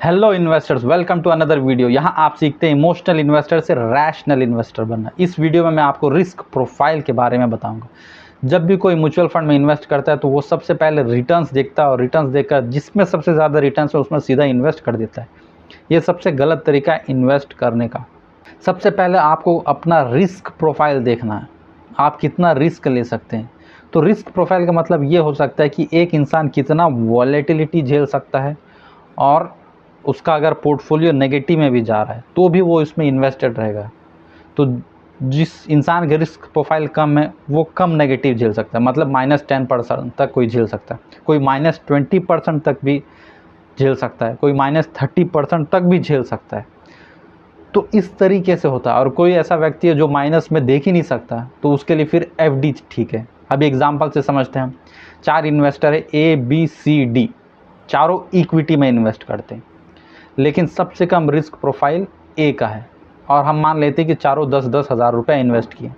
Hello investors, welcome to another video. यहाँ आप सीखते हैं इमोशनल इन्वेस्टर से रैशनल इन्वेस्टर बनना। इस वीडियो में मैं आपको रिस्क प्रोफाइल के बारे में बताऊंगा। जब भी कोई म्यूचुअल फंड में इन्वेस्ट करता है तो वो सबसे पहले रिटर्न्स देखता है और रिटर्न्स देखकर जिसमें सबसे ज़्यादा रिटर्न्स है उसमें सीधा इन्वेस्ट कर देता है। ये सबसे गलत तरीका है इन्वेस्ट करने का। सबसे पहले आपको अपना रिस्क प्रोफाइल देखना है, आप कितना रिस्क ले सकते हैं। तो रिस्क प्रोफाइल का मतलब ये हो सकता है कि एक इंसान कितना वॉलेटिलिटी झेल सकता है और उसका अगर पोर्टफोलियो नेगेटिव में भी जा रहा है तो भी वो इसमें इन्वेस्टेड रहेगा। तो जिस इंसान के रिस्क प्रोफाइल कम है वो कम नेगेटिव झेल सकता है, मतलब -10% तक कोई झेल सकता है, कोई -20% तक भी झेल सकता है, कोई -30% तक भी झेल सकता है। तो इस तरीके से होता है। और कोई ऐसा व्यक्ति है जो माइनस में देख ही नहीं सकता तो उसके लिए फिर FD ठीक है। अभी एग्जाम्पल से समझते हैं। हम 4 इन्वेस्टर है ABCD, चारों इक्विटी में इन्वेस्ट करते हैं, लेकिन सबसे कम रिस्क प्रोफाइल A का है और हम मान लेते हैं कि चारों 10-10 हज़ार रुपये इन्वेस्ट किए।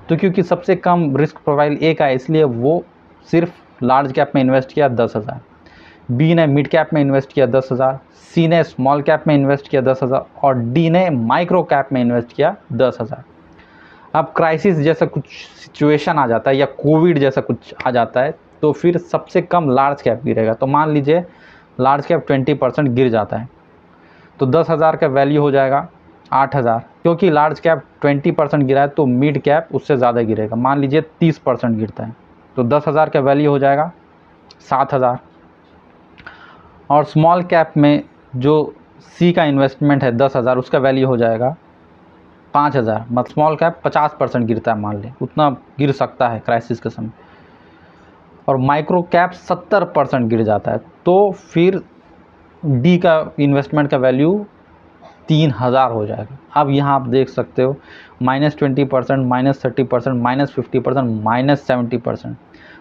तो क्योंकि सबसे कम रिस्क प्रोफाइल A का है इसलिए वो सिर्फ लार्ज कैप में इन्वेस्ट किया 10,000, B ने मिड कैप में इन्वेस्ट किया 10,000, C ने स्मॉल कैप में इन्वेस्ट किया 10,000 और D ने माइक्रो कैप में इन्वेस्ट किया 10,000। अब क्राइसिस जैसा कुछ सिचुएशन आ जाता है या कोविड जैसा कुछ आ जाता है तो फिर सबसे कम लार्ज कैप गिरेगा। तो मान लीजिए लार्ज कैप 20% गिर जाता है तो 10,000 का वैल्यू हो जाएगा 8,000। क्योंकि लार्ज कैप 20% गिरा है तो मिड कैप उससे ज़्यादा गिरेगा। मान लीजिए 30% गिरता है तो 10,000 का वैल्यू हो जाएगा 7,000। और स्मॉल कैप में जो C का इन्वेस्टमेंट है 10,000 उसका वैल्यू हो जाएगा 5,000। मतलब स्मॉल कैप 50% गिरता है, मान लें उतना गिर सकता है क्राइसिस के समय। और माइक्रो कैप 70% गिर जाता है तो फिर D का इन्वेस्टमेंट का वैल्यू 3,000 हो जाएगा। अब यहाँ आप देख सकते हो -20%, -30%, -50%, -70%।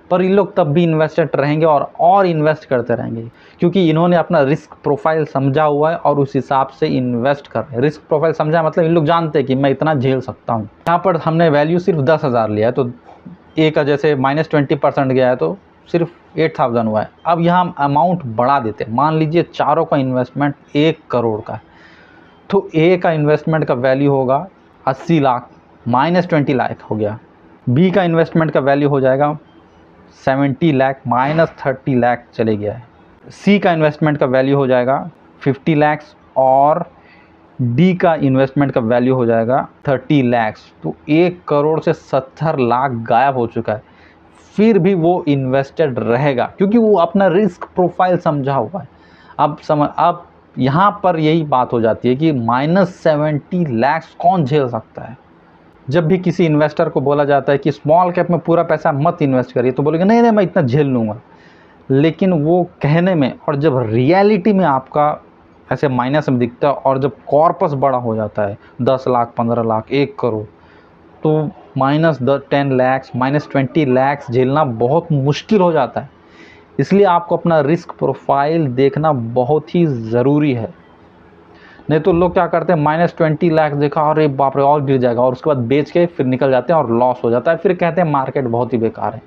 पर ये लोग तब भी इन्वेस्टेड रहेंगे और इन्वेस्ट करते रहेंगे क्योंकि इन्होंने अपना रिस्क प्रोफाइल समझा हुआ है और उस हिसाब से इन्वेस्ट कर रहे हैं। रिस्क प्रोफाइल समझा मतलब इन लोग जानते हैं कि मैं इतना झेल सकता हूँ। यहाँ पर हमने वैल्यू सिर्फ 10,000 लिया है तो A का जैसे -20% गया है तो सिर्फ 8,000 हुआ है। अब यहाँ हम अमाउंट बढ़ा देते हैं। मान लीजिए चारों का इन्वेस्टमेंट 1 करोड़ का है तो A का इन्वेस्टमेंट का वैल्यू होगा 80 लाख, -20 लाख हो गया। B का इन्वेस्टमेंट का वैल्यू हो जाएगा 70 लाख, -30 लाख चले गया है। C का इन्वेस्टमेंट का वैल्यू हो जाएगा 50 लाख और D का इन्वेस्टमेंट का वैल्यू हो जाएगा 30 लाख। तो 1 करोड़ से 70 लाख गायब हो चुका है। फिर भी वो इन्वेस्टेड रहेगा क्योंकि वो अपना रिस्क प्रोफाइल समझा हुआ है। अब यहाँ पर यही बात हो जाती है कि -70 लाख कौन झेल सकता है। जब भी किसी इन्वेस्टर को बोला जाता है कि स्मॉल कैप में पूरा पैसा मत इन्वेस्ट करिए तो बोलेंगे नहीं मैं इतना झेल लूँगा। लेकिन वो कहने में और जब रियलिटी में आपका ऐसे माइनस में दिखता है और जब कॉर्पस बड़ा हो जाता है 10 लाख, 15 लाख, 1 करोड़ तो -10 लाख, -20 लाख झेलना बहुत मुश्किल हो जाता है। इसलिए आपको अपना रिस्क प्रोफाइल देखना बहुत ही ज़रूरी है। नहीं तो लोग क्या करते हैं -20 लाख देखा अरे बाप रे और गिर जाएगा और उसके बाद बेच के फिर निकल जाते हैं और लॉस हो जाता है, फिर कहते हैं मार्केट बहुत ही बेकार है।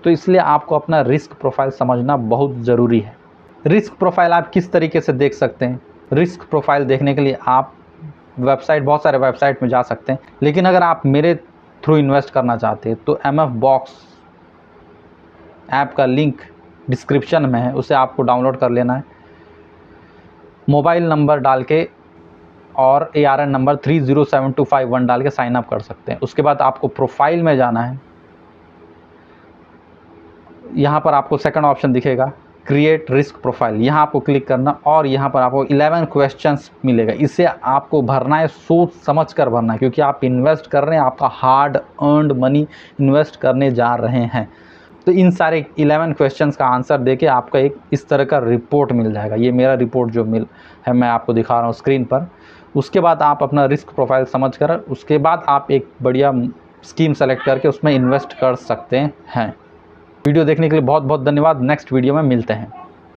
तो इसलिए आपको अपना रिस्क प्रोफाइल समझना बहुत ज़रूरी है। रिस्क प्रोफाइल आप किस तरीके से देख सकते हैं? रिस्क प्रोफाइल देखने के लिए आप बहुत सारे वेबसाइट में जा सकते हैं, लेकिन अगर आप मेरे थ्रू इन्वेस्ट करना चाहते हैं तो MF Box ऐप का लिंक डिस्क्रिप्शन में है, उसे आपको डाउनलोड कर लेना है। मोबाइल नंबर डाल के और ARN नंबर 307251 डाल के साइन अप कर सकते हैं। उसके बाद आपको प्रोफाइल में जाना है। यहाँ पर आपको सेकंड ऑप्शन दिखेगा क्रिएट रिस्क प्रोफाइल, यहाँ आपको क्लिक करना और यहाँ पर आपको 11 क्वेश्चंस मिलेगा। इसे आपको भरना है, सोच समझ कर भरना है क्योंकि आप इन्वेस्ट कर रहे हैं, आपका हार्ड अर्नड मनी इन्वेस्ट करने जा रहे हैं। तो इन सारे 11 क्वेश्चंस का आंसर देके आपका एक इस तरह का रिपोर्ट मिल जाएगा। ये मेरा रिपोर्ट जो है मैं आपको दिखा रहा हूँ स्क्रीन पर। उसके बाद आप अपना रिस्क प्रोफाइल समझ कर उसके बाद आप एक बढ़िया स्कीम सेलेक्ट करके उसमें इन्वेस्ट कर सकते हैं। वीडियो देखने के लिए बहुत बहुत धन्यवाद। नेक्स्ट वीडियो में मिलते हैं।